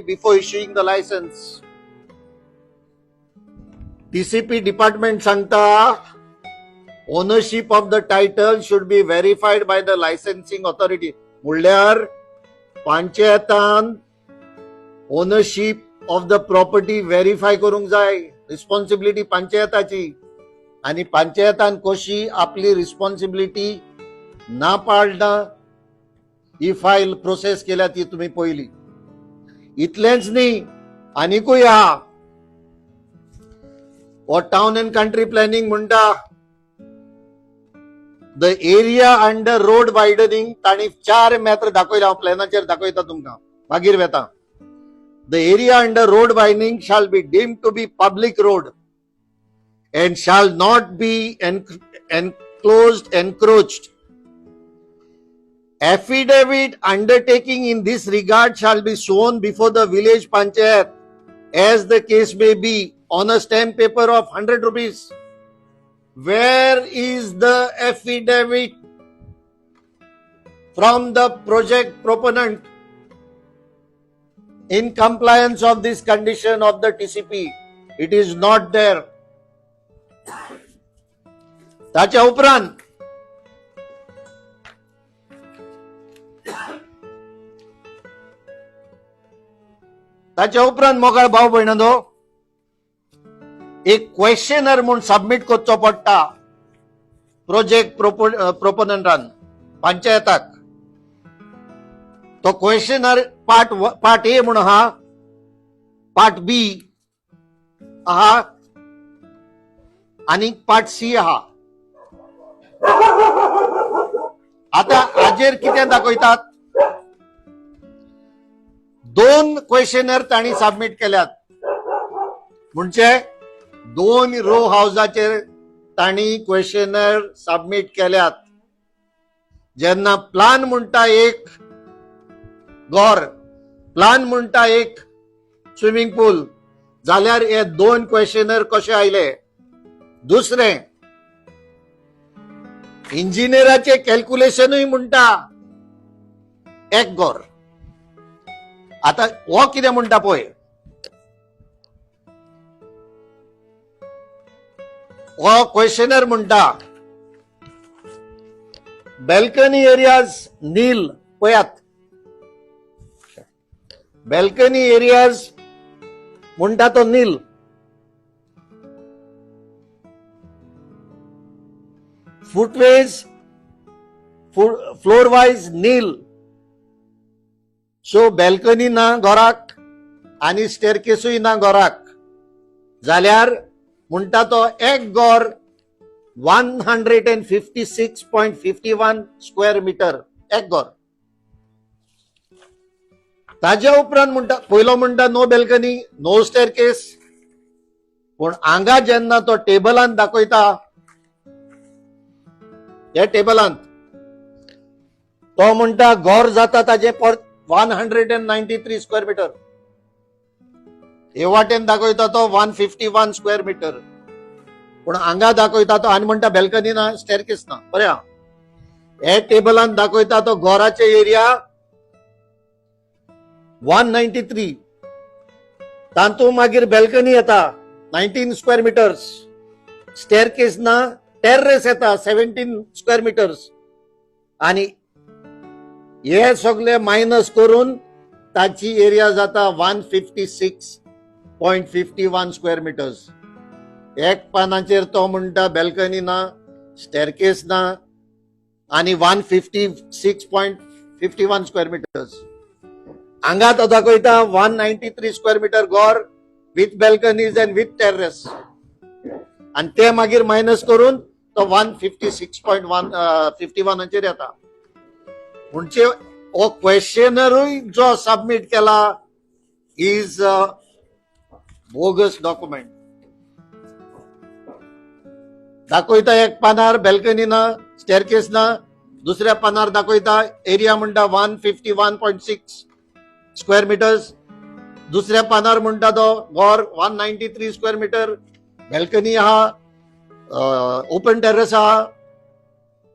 before issuing the license. TCP department सांगता ownership of the title should be verified by the licensing authority. म्हणल्यार पंचायतान ownership of the property verify करूंक जाय. Responsibility पंचायताची आणि पंचायतान कशी आपली responsibility ना पाळना ही फाईल प्रोसेस केल्या ती तुम्ही पळयली. इतलेंच न्ही आनीकूय आहा. वो टाउन एंड कंट्री प्लॅनिंग म्हणटा the area under road widening ताणी 4 मेत्र दाखयला. हांव प्लॅनाचेर दाखयता तुमकां मागीर वेता. The area under road widening shall be deemed to be public road and shall not be encroached. Affidavit undertaking in this regard shall be shown before the village panchayat as the case may be on a stamp paper of 100 rupees. Where is the affidavit from the project proponent in compliance of this condition of the TCP? It is not there. ताच्या उपरांत मोगाळ भाव भयणांनो एक questionnaire म्हूण submit करचो पडटा project प्रोपोनंटान पंचायताक. तो questionnaire part A म्हणून आहा, पार्ट बी आहा आणि पार्ट सी आहा. आता हाजेर कितें दाखयतात? 2 क्वेश्चनर ताणी सबमिट केल्यात. म्हणजे 2 रो हाऊसाचेर ताणी क्वेश्चनर सबमिट केल्यात. जेन्ना प्लान म्हणटा एक घर, प्लान म्हणटा एक स्विमिंग पूल, जाल्यार हे 2 क्वेश्चनर कशे आयले? दुसरें इंजिनियराचे कॅल्क्युलेशनूय म्हणटा एक घर. आता हो कितें म्हणटा पळय, हो क्वेश्चनर म्हणटा बॅल्कनी एरियाज नील. पळयात, बॅल्कनी एरियाज म्हणटा तो नील. फुटवेज फ्लोर वाइज नील. सो बॅल्कनी ना घराक आणि स्टेअरकेसूय ना घराक. जाल्यार म्हणटा तो एक घर 156.51 स्क्वेअर मीटर एक घर. ताज्या उपरांत म्हणटा पयलो म्हणटा नो बॅल्कनी नो स्टेअरकेस. पण हांगा जेन्ना तो टेबलांत दाखयता, ह्या टेबलांत तो म्हणटा घर जाता ताजे 193 स्क्वेअर मीटर. हे वाटेन दाखयता तो 151 स्क्वेअर मीटर. पण हांगा दाखयता तो आनी म्हणटा बॅल्कनी ना स्टेअरकेस ना. बरें, हे टेबलांत दाखयता तो घराचे एरिया 193. तातूंत मागीर बॅल्कनी येता 19 स्क्वेअर मीटर्स. स्टेअरकेस ना, टेरेस येता 17 स्क्वेअर मीटर्स. आणि हे सगळे मायनस करून ताची एरिया जाता 156.51 स्क्वेअर मीटर्स. एक पानाचेर तो म्हणटा बॅल्कनी ना स्टेअरकेस ना आणि 156.51 स्क्वेअर मीटर्स. हांगा तो दाखयता 193 स्क्वेअर मीटर घर विथ बॅल्कनीज अँड विथ टेरेस. आणि ते मागीर मायनस करून तो 156.51 येता. म्हणजे हो क्वेश्चनरूय जो सबमिट केला इज बोगस डॉक्युमेंट. दाखयता एक पानार बॅल्कनी ना स्टेअरकेस ना, दुसऱ्या पानार दाखयता एरिया म्हणटा 151.6 स्क्वेअर मीटर्स. दुसऱ्या पानार म्हणटा तो घर 193 स्क्वेअर मीटर, बॅल्कनी आहा, ओपन टेरेस आहा,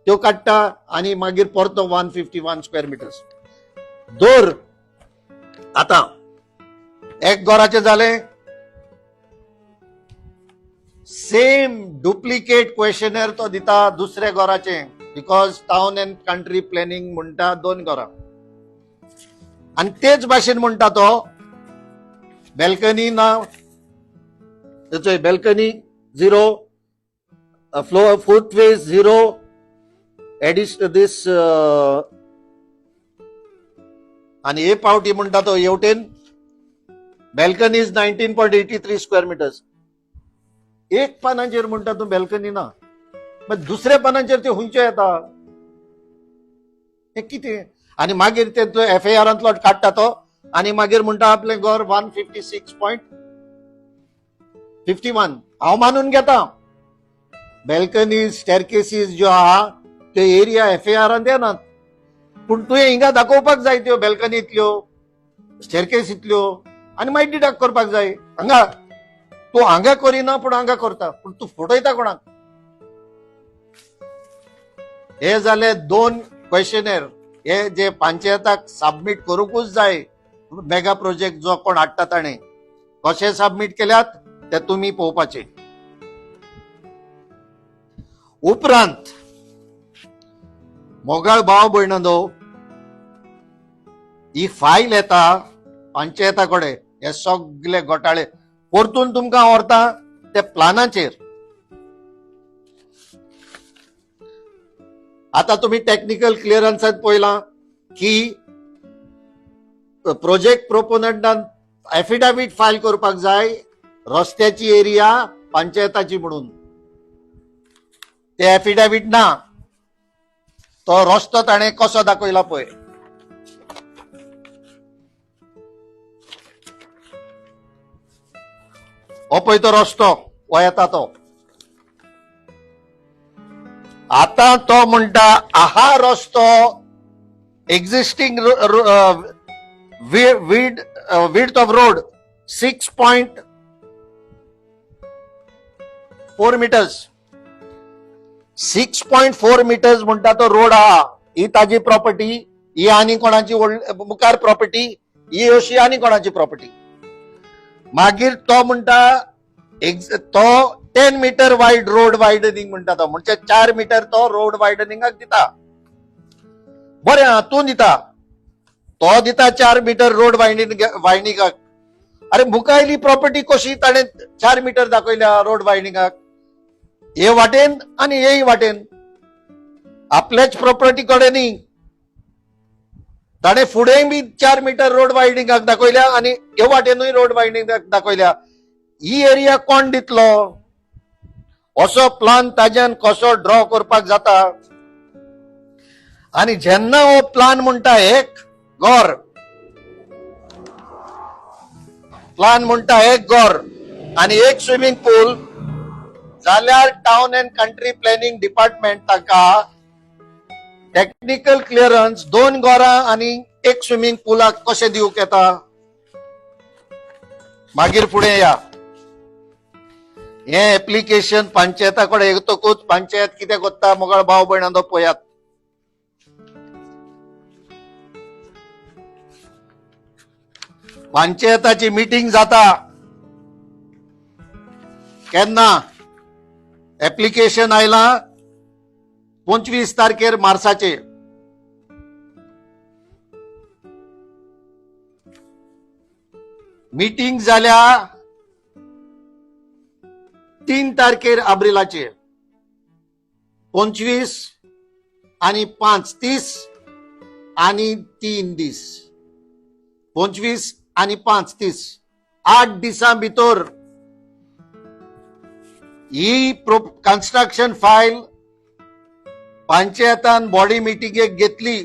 त्यो काडटा आणि मागीर परतो 151 स्क्वेअर मीटर्स. दोर आता एक घराचे जाले सेम डुप्लिकेट क्वेश्चनर तो दिता दुसरे घराचे because town and country planning म्हणटा 2 घरां आणि तेच भाशेन म्हणटा तो बेल्कनी ना बेल्कनी 0 फ्लोर फुटवे 0 एडिशन दिस आणि हे पावटी म्हणटा तो हेवटेन बेल्कनी इज 19.83 स्क्वेअर मीटर्स एक पानांचेर म्हणटा तूं बेल्कनी ना मग दुसऱ्या पानांचेर ते हुंचे येता हे कितें आणि मागीर ते FARंतलो काडटा तो आणि मागीर म्हणटा आपले घर 156.51 हांव मानून घेता बेल्कनीज स्टेअरकेसीस ज्यो आहा त्यो एरिया FARंत येनात पूण तुवें हिंगा दाखोवपाक जाय त्यो बेल्कनींतल्यो स्टेअरकेसींतल्यो आणि मागीर डिडक्ट करपाक जाय हांगा तूं हांगा करिना पूण हांगा करता पूण तूं फटयता कोणाक हे जाले 2 क्वेश्चनर हे जे पंचायताक सबमिट करूंकूच जाय मेगा प्रोजेक्ट जो कोण हाडटा ताणें कशे सबमिट केल्यात ते तुमी पळोवपाचे उपरांत मोगाळ भाव भयणांनो ही फायल येता पंचायता कडेन हे सगळे घोटाळे परतून तुमकां व्हरता ते प्लानाचेर आता तुम्ही टेक्निकल क्लिअरन्सात पळयलां की प्रोजेक्ट प्रोपोनंटान एफिडेविट फायल करपाक जाय रस्त्याची एरिया पंचायताची म्हणून ते एफिडेविट ना तो रस्तो ताणें कसो दाखयला पळय हो पळय तो रस्तो हो येता तो आता तो म्हणटा आहा रस्तो existing width of road 6.4 meters 6.4 meters म्हणटा तो रोड आहा ही ताजी प्रॉपर्टी ही आनी कोणाची मुखार प्रॉपर्टी ही अशी आनी कोणाची प्रॉपर्टी मागीर तो म्हणटा तो 10 मीटर वाईड रोड वायडनिंग म्हणटा तो म्हणजे 4 मीटर तो रोड वायडनिंगाक दिता बरें हा तूं दिता तो दिता 4 मीटर रोड वायडनिंगाक अरे मुखायली प्रॉपर्टी कशी ताणें 4 मीटर दाखयल्या रोड वायडनिंगाक हे वाटेन आणि हेय वाटेन आपल्याच प्रॉपर्टी कडेन न्ही ताणें फुडें बी 4 मीटर रोड वायडनिंगाक दाखयल्या आणि हे वाटेनूय रोड वायडनिंगाक दाखयल्या ही एरिया कोण दितलो असो प्लान ताज्यान कसो ड्रॉ करपाक जाता आणि जेन्ना हो प्लान म्हणटा एक घर प्लान म्हणटा एक घर आणि एक स्विमिंग पूल जाल्यार town and country planning department ताका टेक्निकल क्लिअरन्स 2 घरां आणि एक स्विमिंग पुलाक कशें दिवंक येता मागीर फुडें या हे एप्लिकेशन पंचायता कडेन येतकूच पंचायत कितें करता मोगाळ भाव भयणांनो पळयात पंचायताची मीटिंग जाता केन्ना एप्लिकेशन आयला 25 तारखेर मार्चाचे मीटिंग जाल्या 3 तारखेर एप्रिलाचे 25 आणि 5 30 आणि 3 दीस 25 आणि 5 30 8 दिसां भितर ही कन्स्ट्रक्शन फायल पंचायतान बॉडी मिटिंगेक घेतली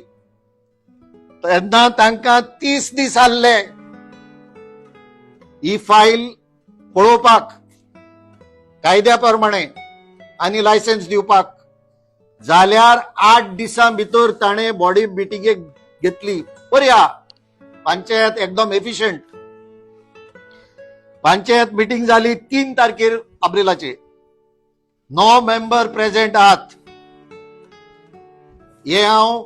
तेन्ना तांकां 30 दीस आसले ही फायल पळोवपाक कायद्या प्रमाणे आणि लायसन्स दिवपाक जाल्यार 8 दिसां भितर ताणें बॉडी मिटिंगेक घेतली बरी हा पंचायत एकदम एफिशियंट पंचायत मीटिंग जाली 3 तारखेर एप्रिलाचे 9 मेंबर प्रेझेंट आहात हे हांव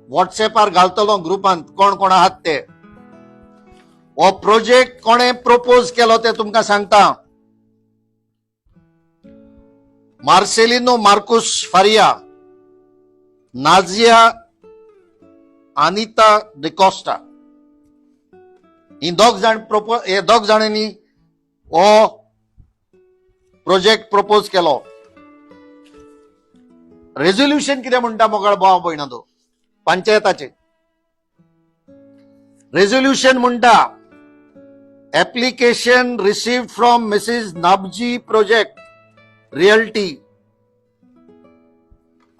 व्हॉट्सएपार घालतलो ग्रुपांत कोण कोण आहात ते हो प्रोजेक्ट कोणे प्रपोज केलो ते तुमकां सांगता. मार्सेलिनो मार्कुस फारिया, नाझिया अनिता डिकोस्टा ही दोग जाणांनी हो प्रोजेक्ट प्रपोज केलो. रेझोल्युशन कितें म्हणटा मोगाळ भाव भयणां पंचायताचे रेझोल्युशन म्हणटा application received from Mrs Nabji project realty.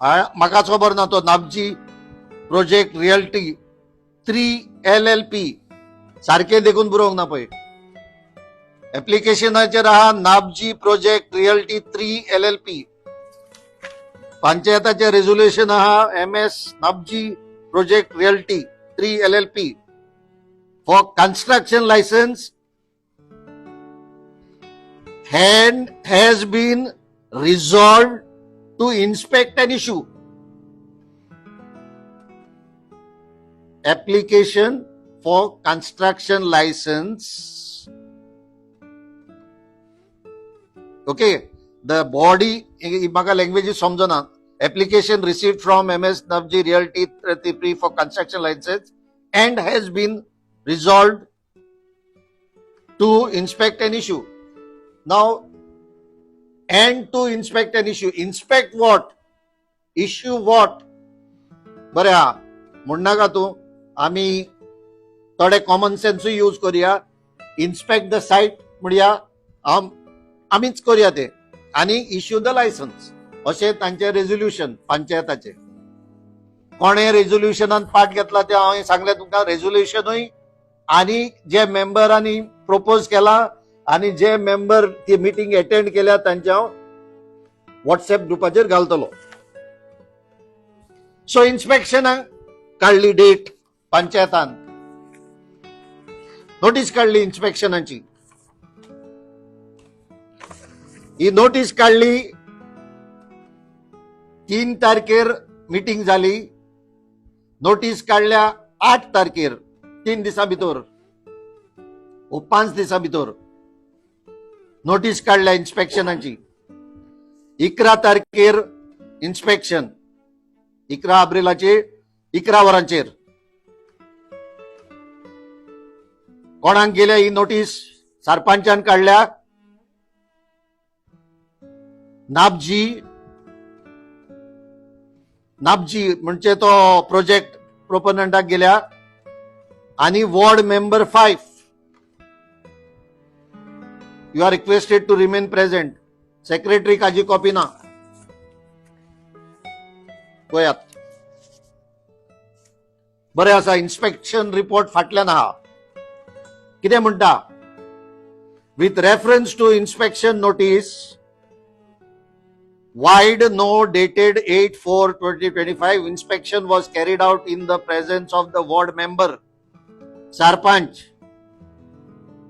म्हाकाच खबर ना तो नाबजी प्रोजेक्ट रियल्टी 3 LLP सारखे देखून बरोवंक ना पळय. एप्लिकेशनाचेर आहा नाबजी प्रोजेक्ट रियल्टी 3 LLP. पंचायताचे रेझोल्युशन आहा MS Nabji project realty 3 LLP for construction licence has been resolved to inspect an issue. Application for construction license. Okay, the body म्हाका language समजना. Application received from MS Navji Realty 33 for construction license and has been resolved to inspect an issue. Now, and to inspect an issue. Inspect what? Issue what? बरे हा म्हणनाका तू आम्ही थोडे common sense use करूया. Inspect the site म्हणया आमीच करूया ते आणि issue the licence असे तांचे रेझोल्युशन पंचायताचे. कोणे रेझोल्युशनात पार्ट घेतला ते हांवें सांगले तुमकां. रेझोल्युशनूय आणि जे मेंबरांनी प्रपोज केला आणि जे मेंबर ती मीटिंग अटेंड केल्या तांच्या व्हॉट्सअप ग्रुपाचेर घालतलो. सो इन्स्पेक्शनाक काढली डेट पंचायतान. नोटीस काढली इन्स्पेक्शनाची. ही नोटीस काढली 3 तारखेर मीटिंग झाली. नोटीस काढल्या 8 तारखेर 3 दिसा भितर 5 दिसा भितर नोटीस काढल्या इन्स्पेक्शनाची. 11 तारखेर इन्स्पेक्शन 11 एप्रिलाचे 11 वरांचेर. कोणाक गेल्या ही नोटीस? सरपंचान काढल्या. नाबजी म्हणजे तो प्रोजेक्ट प्रोपोनंटाक गेल्या आणि ward member 5 you are requested to remain present. Secretary काजी कॉपी ना गोयात. बरे आसा. इन्स्पेक्शन रिपोर्ट फाटल्यान आहा. कितें म्हणटा? With reference to inspection notice wide no dated 8/4/2025 inspection was carried out in the presence of the ward member sarpanch.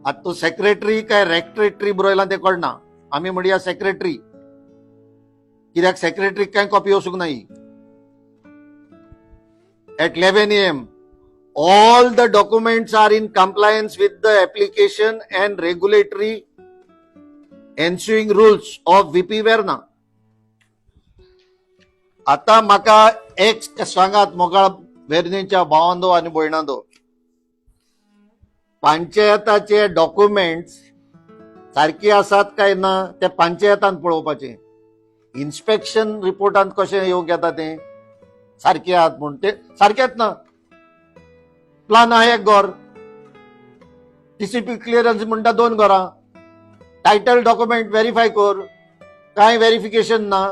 आता तो सेक्रेटरी काय रेक्ट्रेटरी बरयला ते कळना. आम्ही म्हणया सेक्रेटरी कित्याक सेक्रेटरीक काय कॉपी वचूंक नाई. At 11 AM all the documents are in compliance with the application and regulatory ensuing rules of VP Verna. आता म्हाका एक सांगात मोगाळ वेर्णेच्या भावांदो आणि भयणांदो. पंचायताचे डॉक्युमेंट्स सारखे आसात काय ना ते पंचायतान पळोवपाचे. इन्स्पेक्शन रिपोर्टांत कशें येवंक येता ते सारखे आहात म्हूण ते सारकेच ना. प्लान आहा 1 घर, TCP क्लियरन्स म्हणटा 2 घरां, टायटल डॉक्युमेंट व्हेरीफाय कर, काय व्हेरिफिकेशन ना.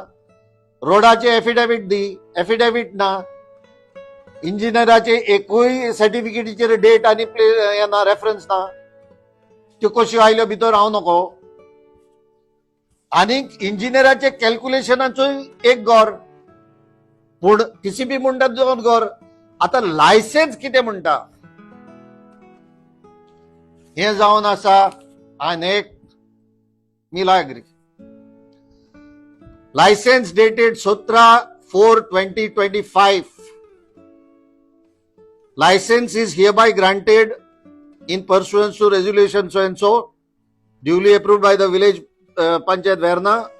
रोडाचे एफिडेविट दी, एफिडेविट ना. इंजिनियराचे एकूय सर्टिफिकेटीचेर डेट आणि ना रेफरन्स ना. त्यो कश्यो आयल्यो भितर हांव नको. आणि इंजिनियराचे कॅल्क्युलेशनाचोय 1 घर, पूण TCP म्हणटा 2 घर. आता लायसन्स कितें म्हणटा हे जावन आसा. आनी एक Milagre licence dated 17/4/2025. License is hereby granted in pursuance to resolution so and so, duly approved by the village Panchayat Verna,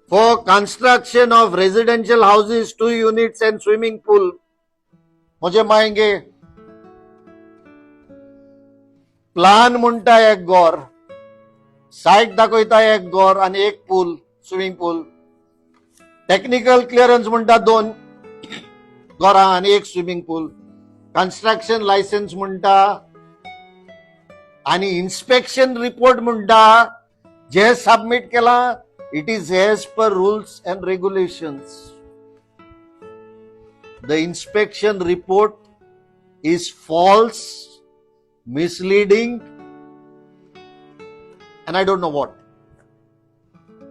for construction of residential houses, 2 units and swimming pool. मुझे मायेंगे प्लान म्हणता एक गोर, साइट दाखवता एक गोर आणि एक पूल, swimming पूल. Technical clearance म्हणता 2 गोरा आणि एक स्विमिंग पूल. कन्स्ट्रक्शन लायसन्स म्हणता आणि इन्स्पेक्शन रिपोर्ट म्हणता जे सबमिट केला, it is as per rules and regulations. The inspection report is false, misleading, and I don't know what.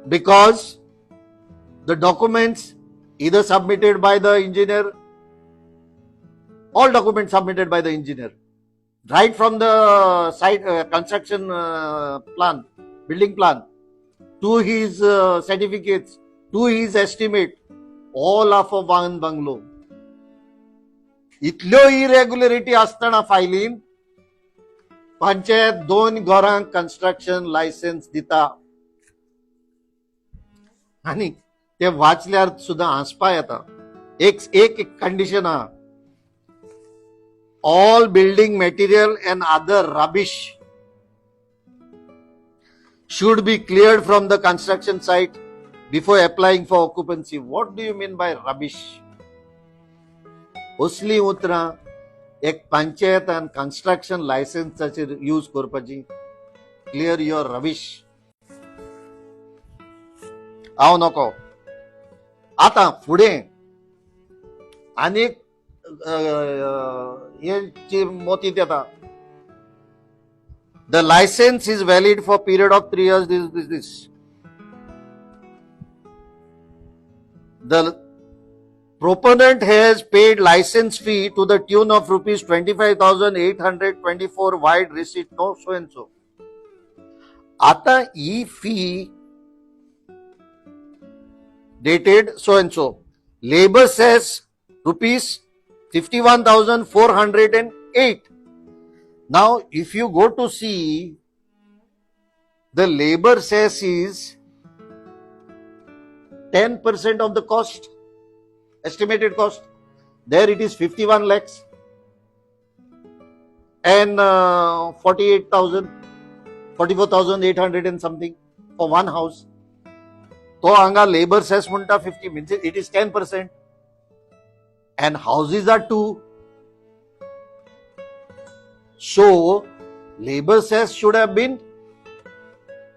Because the documents either submitted by the engineer, all documents submitted by the engineer, right from the site construction plan, building plan, to his certificates, to his estimate, all of a one bungalow. इतल्यो इरेग्युलरिटी असताना फायलीन पंचायत 2 घरांक construction licence दिता आणि ते वाचल्यार सुद्धा हांसपा येता. एक कंडिशन आहा, all building material and other rubbish should be cleared from the construction site before applying for occupancy. What do you mean by rubbish? असली उतरां एक पंचायतान कन्स्ट्रक्शन लायसन्साचेर यूज करपाची. Clear your rubbish. हांव नको. आता फुडें आनीक हे मोतीत येता. The license is valid for period of 3 years. This. The proponent has paid license fee to the tune of rupees 25,824 wide receipt, no so and so. आता ही fee dated so and so. Labor says rupees 51,408. Now, if you go to see, the labor cess is 10% of the cost, estimated cost. There it is 51 lakhs and 44,800 and something for one house. So, anga labor cess munta 50 means it is 10%, and houses are 2. So, labor cess should have been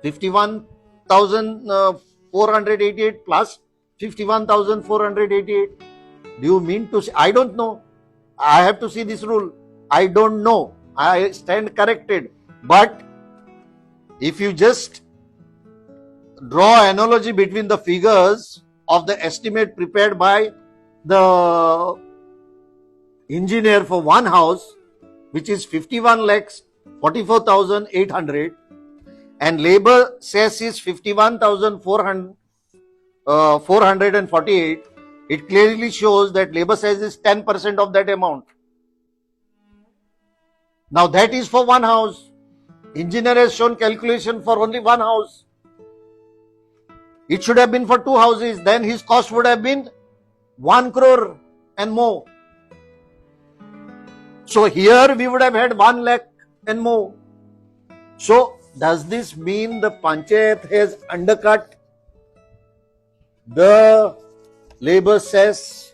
51,488 plus 51,488. Do you mean to say? I don't know. I have to see this rule. I don't know. I stand corrected. But if you just draw analogy between the figures of the estimate prepared by the engineer for one house, which is 51 lakhs 44,800, and labor cess is 51,448, it clearly shows that labor cess is 10% of that amount. Now that is for one house. Engineer has shown calculation for only one house. It should have been for 2 houses. Then his cost would have been 1 crore and more. So here we would have had 1 lakh and more. So does this mean the Panchayat has undercut the labor cess?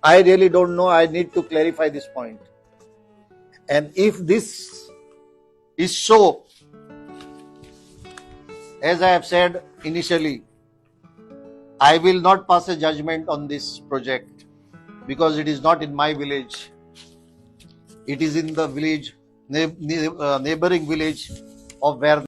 I really don't know. I need to clarify this point. And if this is so, as I have said initially, I will not pass a judgment on this project because it is not in my village. It is in the village, neighboring village of Verna.